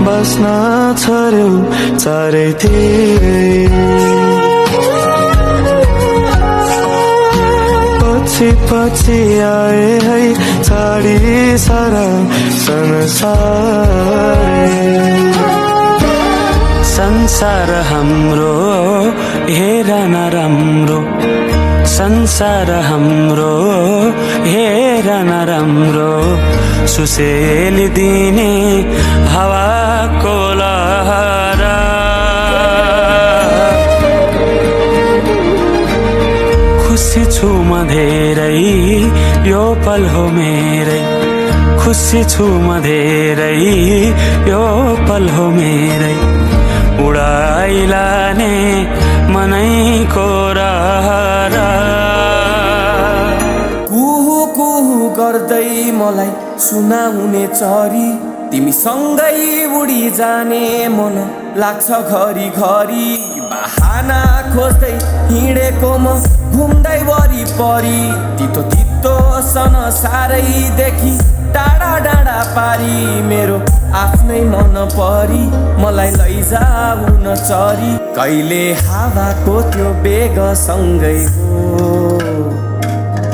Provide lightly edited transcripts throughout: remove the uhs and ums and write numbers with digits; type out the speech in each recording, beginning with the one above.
बस्न छोड्यौ चारैतिरै पछि पछि आए है छाडी सारा संसार हाम्रो हेर नराम्रो संसार हाम्रो हेर नराम्रो सुसेली दिने हावाको लहरा खुसी छु म धेरै यो पल हो मेरै खुसी छु म धेरै यो पल हो मेरै उडाइलाने मनैको रहरा कुहु कुहु गर्दै मलाई सुनाउने चरी तिमी सँगै उडी जाने मन लाग्छ घरी घरी बहाना खोज्दै हिँडेको म घुम्दै वरिपरि तितो तितो सन सारै देखि डाँडा डाँडा पारी मेरो आफ्नै मन परी मलाई लैजाऊ न चरी कहिले हावाको त्यो बेग सँगै हो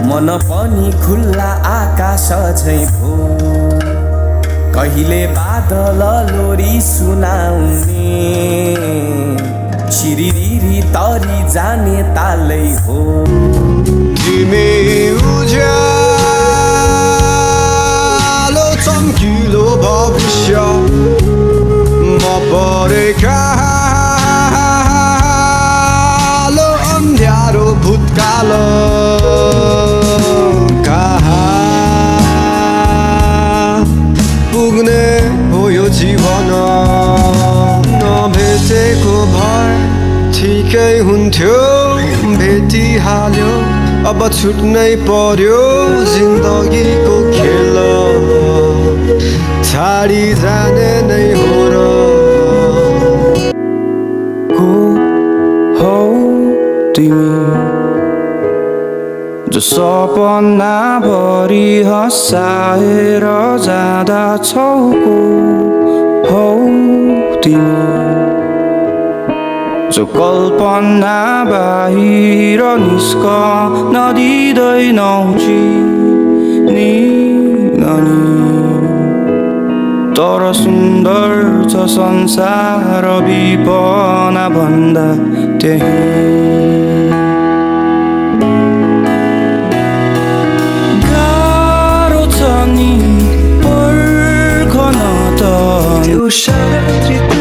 मन पनि खुल्ला आकाश झै भो कहिले बादल लोरी सुनाउने छिरिरी तरी जाने तालै हो तिमी उज्यालो चम्किलो भविष्य म परेकालो अन्ध्यारो भूतकाल पुग्ने हो यो जीवन नभेटेको भए ठिकै हुन्थ्यो भेटिहाल्यो अब छुट्नै पर्यो जिन्दगीको खेल छाडी जाने नै हो र को हौ तिमी जो सपना भरि हँसाएर जाँदा छौ को हौ तिमी जो कल्पना बाहिर निस्कन दिँदैनौ चिनी तर सुन्दर छ संसार विपना भन्दा त्यही त्यो